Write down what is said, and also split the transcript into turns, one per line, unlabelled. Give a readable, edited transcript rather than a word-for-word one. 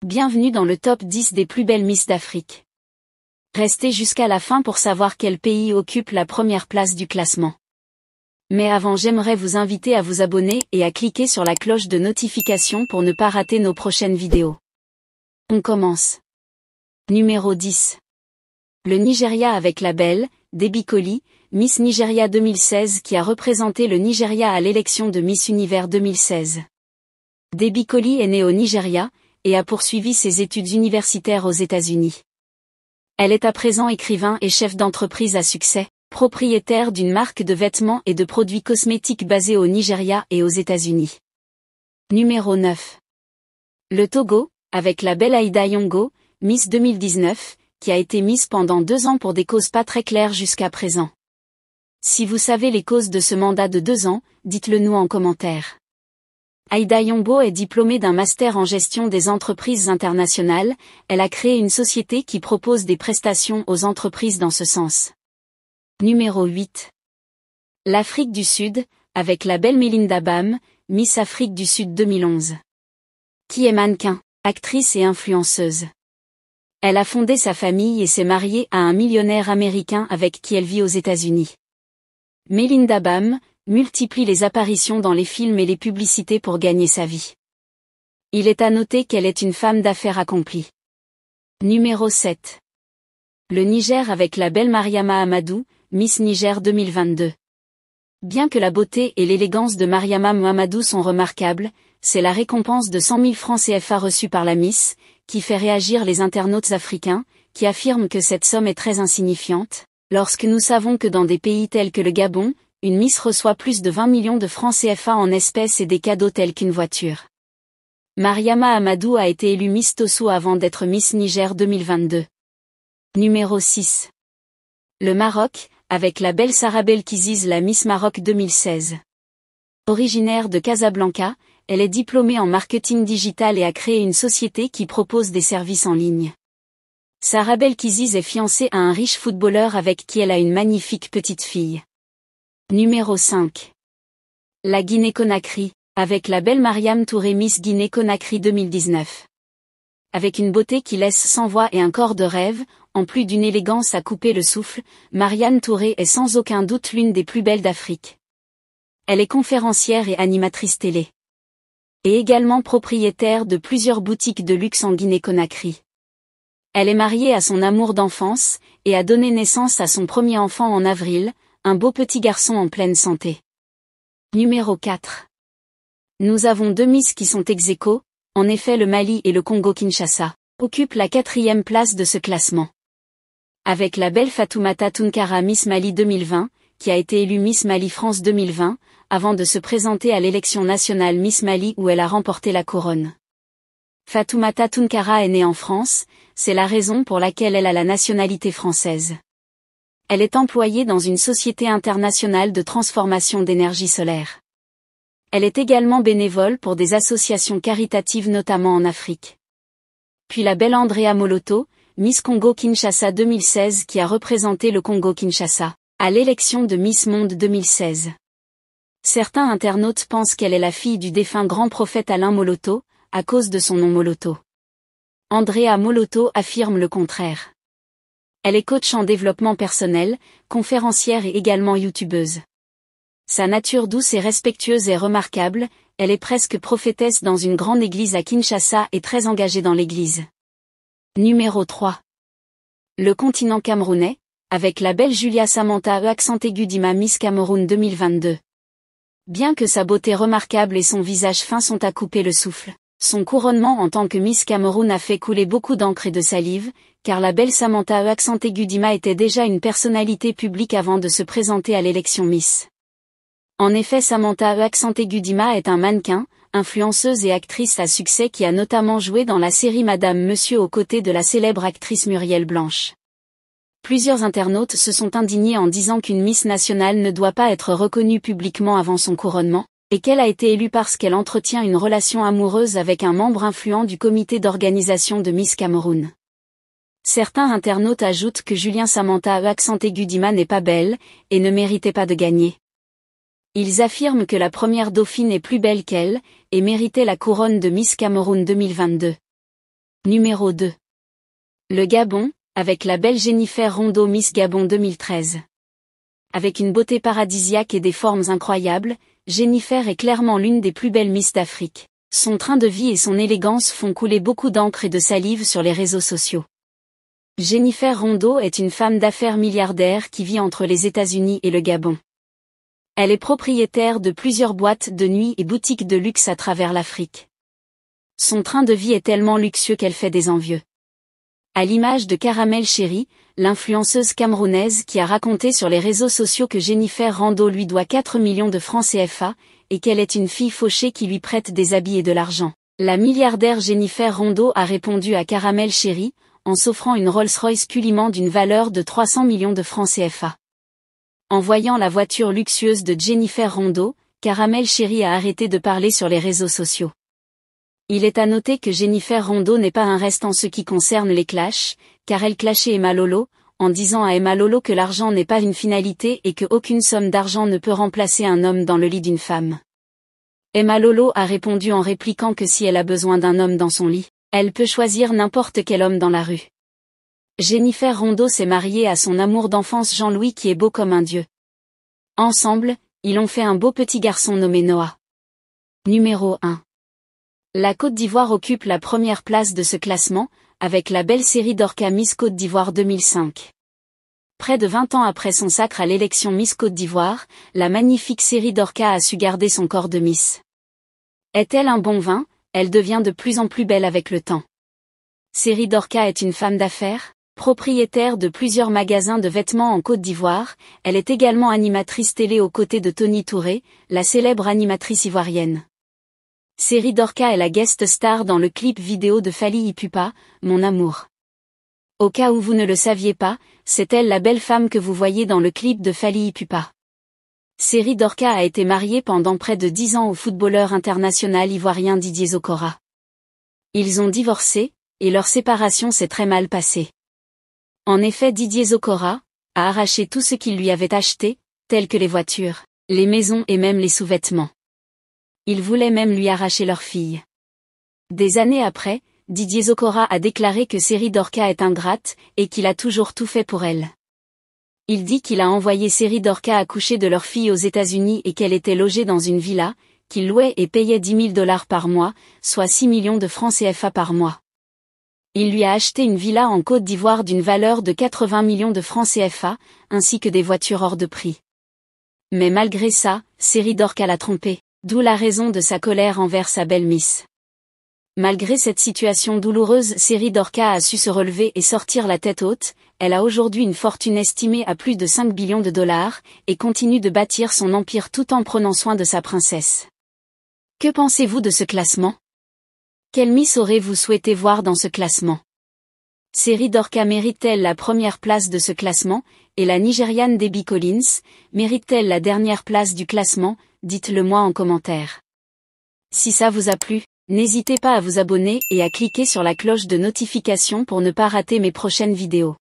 Bienvenue dans le top 10 des plus belles Miss d'Afrique. Restez jusqu'à la fin pour savoir quel pays occupe la première place du classement. Mais avant, j'aimerais vous inviter à vous abonner et à cliquer sur la cloche de notification pour ne pas rater nos prochaines vidéos. On commence. Numéro 10. Le Nigeria avec la belle, Debbie Colley, Miss Nigeria 2016 qui a représenté le Nigeria à l'élection de Miss Univers 2016. Debbie Colley est née au Nigeria, et a poursuivi ses études universitaires aux États-Unis. Elle est à présent écrivain et chef d'entreprise à succès, propriétaire d'une marque de vêtements et de produits cosmétiques basée au Nigeria et aux États-Unis. Numéro 9. Le Togo, avec la belle Aïda Yongo, Miss 2019, qui a été Miss pendant 2 ans pour des causes pas très claires jusqu'à présent. Si vous savez les causes de ce mandat de 2 ans, dites-le nous en commentaire. Aïda Yongo est diplômée d'un master en gestion des entreprises internationales, elle a créé une société qui propose des prestations aux entreprises dans ce sens. Numéro 8. L'Afrique du Sud, avec la belle Melinda Bam, Miss Afrique du Sud 2011. Qui est mannequin, actrice et influenceuse. Elle a fondé sa famille et s'est mariée à un millionnaire américain avec qui elle vit aux États-Unis. Melinda Bam multiplie les apparitions dans les films et les publicités pour gagner sa vie. Il est à noter qu'elle est une femme d'affaires accomplie. Numéro 7. Le Niger avec la belle Mariama Amadou, Miss Niger 2022. Bien que la beauté et l'élégance de Mariama Amadou sont remarquables, c'est la récompense de 100 000 francs CFA reçue par la Miss, qui fait réagir les internautes africains, qui affirment que cette somme est très insignifiante, lorsque nous savons que dans des pays tels que le Gabon, une Miss reçoit plus de 20 millions de francs CFA en espèces et des cadeaux tels qu'une voiture. Mariama Amadou a été élue Miss Tosso avant d'être Miss Niger 2022. Numéro 6. Le Maroc, avec la belle Sarah Belkiziz la Miss Maroc 2016. Originaire de Casablanca, elle est diplômée en marketing digital et a créé une société qui propose des services en ligne. Sarah Belkiziz est fiancée à un riche footballeur avec qui elle a une magnifique petite fille. Numéro 5. La Guinée-Conakry, avec la belle Mariam Touré Miss Guinée-Conakry 2019. Avec une beauté qui laisse sans voix et un corps de rêve, en plus d'une élégance à couper le souffle, Mariam Touré est sans aucun doute l'une des plus belles d'Afrique. Elle est conférencière et animatrice télé. Et également propriétaire de plusieurs boutiques de luxe en Guinée-Conakry. Elle est mariée à son amour d'enfance, et a donné naissance à son premier enfant en avril, un beau petit garçon en pleine santé. Numéro 4. Nous avons 2 Miss qui sont ex-aequo, en effet le Mali et le Congo-Kinshasa, occupent la 4e place de ce classement. Avec la belle Fatoumata Tounkara Miss Mali 2020, qui a été élue Miss Mali France 2020, avant de se présenter à l'élection nationale Miss Mali où elle a remporté la couronne. Fatoumata Tounkara est née en France, c'est la raison pour laquelle elle a la nationalité française. Elle est employée dans une société internationale de transformation d'énergie solaire. Elle est également bénévole pour des associations caritatives notamment en Afrique. Puis la belle Andrea Moloto, Miss Congo-Kinshasa 2016 qui a représenté le Congo-Kinshasa, à l'élection de Miss Monde 2016. Certains internautes pensent qu'elle est la fille du défunt grand prophète Alain Moloto, à cause de son nom Moloto. Andrea Moloto affirme le contraire. Elle est coach en développement personnel, conférencière et également youtubeuse. Sa nature douce et respectueuse est remarquable, elle est presque prophétesse dans une grande église à Kinshasa et très engagée dans l'église. Numéro 3. Le continent camerounais, avec la belle Julia Samantha accent aigu Dima Miss Cameroun 2022. Bien que sa beauté remarquable et son visage fin sont à couper le souffle, son couronnement en tant que Miss Cameroun a fait couler beaucoup d'encre et de salive, car la belle Samantha accent aigu Dima était déjà une personnalité publique avant de se présenter à l'élection Miss. En effet Samantha accent aigu Dima est un mannequin, influenceuse et actrice à succès qui a notamment joué dans la série Madame Monsieur aux côtés de la célèbre actrice Muriel Blanche. Plusieurs internautes se sont indignés en disant qu'une Miss nationale ne doit pas être reconnue publiquement avant son couronnement, et qu'elle a été élue parce qu'elle entretient une relation amoureuse avec un membre influent du comité d'organisation de Miss Cameroun. Certains internautes ajoutent que Julien Samantha accent aigu Dima n'est pas belle, et ne méritait pas de gagner. Ils affirment que la première dauphine est plus belle qu'elle, et méritait la couronne de Miss Cameroun 2022. Numéro 2. Le Gabon, avec la belle Jennifer Rondeau Miss Gabon 2013. Avec une beauté paradisiaque et des formes incroyables, Jennifer est clairement l'une des plus belles Miss d'Afrique. Son train de vie et son élégance font couler beaucoup d'encre et de salive sur les réseaux sociaux. Jennifer Rondeau est une femme d'affaires milliardaire qui vit entre les États-Unis et le Gabon. Elle est propriétaire de plusieurs boîtes de nuit et boutiques de luxe à travers l'Afrique. Son train de vie est tellement luxueux qu'elle fait des envieux. À l'image de Caramel Chéri, l'influenceuse camerounaise qui a raconté sur les réseaux sociaux que Jennifer Rondeau lui doit 4 millions de francs CFA, et qu'elle est une fille fauchée qui lui prête des habits et de l'argent. La milliardaire Jennifer Rondeau a répondu à Caramel Chéri, en s'offrant une Rolls-Royce Cullinan d'une valeur de 300 millions de francs CFA. En voyant la voiture luxueuse de Jennifer Rondeau, Caramel Chéri a arrêté de parler sur les réseaux sociaux. Il est à noter que Jennifer Rondeau n'est pas un reste en ce qui concerne les clashs, car elle clashait Emma Lolo, en disant à Emma Lolo que l'argent n'est pas une finalité et que aucune somme d'argent ne peut remplacer un homme dans le lit d'une femme. Emma Lolo a répondu en répliquant que si elle a besoin d'un homme dans son lit, elle peut choisir n'importe quel homme dans la rue. Jennifer Rondeau s'est mariée à son amour d'enfance Jean-Louis qui est beau comme un dieu. Ensemble, ils ont fait un beau petit garçon nommé Noah. Numéro 1. La Côte d'Ivoire occupe la première place de ce classement, avec la belle série d'Orca Miss Côte d'Ivoire 2005. Près de 20 ans après son sacre à l'élection Miss Côte d'Ivoire, la magnifique série d'Orca a su garder son corps de Miss. Est-elle un bon vin? Elle devient de plus en plus belle avec le temps. Série d'Orca est une femme d'affaires, propriétaire de plusieurs magasins de vêtements en Côte d'Ivoire, elle est également animatrice télé aux côtés de Tony Touré, la célèbre animatrice ivoirienne. Série d'Orca est la guest star dans le clip vidéo de Fally Ipupa, Mon amour. Au cas où vous ne le saviez pas, c'est elle la belle femme que vous voyez dans le clip de Fally Ipupa. Série d'Orca a été mariée pendant près de 10 ans au footballeur international ivoirien Didier Zokora. Ils ont divorcé, et leur séparation s'est très mal passée. En effet, Didier Zokora a arraché tout ce qu'il lui avait acheté, tels que les voitures, les maisons et même les sous-vêtements. Il voulait même lui arracher leur fille. Des années après, Didier Zokora a déclaré que Série d'Orca est ingrate, et qu'il a toujours tout fait pour elle. Il dit qu'il a envoyé Série d'Orca accoucher de leur fille aux États-Unis et qu'elle était logée dans une villa, qu'il louait et payait 10 000 $ par mois, soit 6 millions de francs CFA par mois. Il lui a acheté une villa en Côte d'Ivoire d'une valeur de 80 millions de francs CFA, ainsi que des voitures hors de prix. Mais malgré ça, Série d'Orca l'a trompé, d'où la raison de sa colère envers sa belle Miss. Malgré cette situation douloureuse, Série d'Orca a su se relever et sortir la tête haute, elle a aujourd'hui une fortune estimée à plus de 5 billions de dollars, et continue de bâtir son empire tout en prenant soin de sa princesse. Que pensez-vous de ce classement? Quelle Miss aurez-vous souhaité voir dans ce classement? Série d'Orca mérite-t-elle la première place de ce classement, et la Nigériane Debbie Collins, mérite-t-elle la dernière place du classement? Dites-le moi en commentaire. Si ça vous a plu, n'hésitez pas à vous abonner et à cliquer sur la cloche de notification pour ne pas rater mes prochaines vidéos.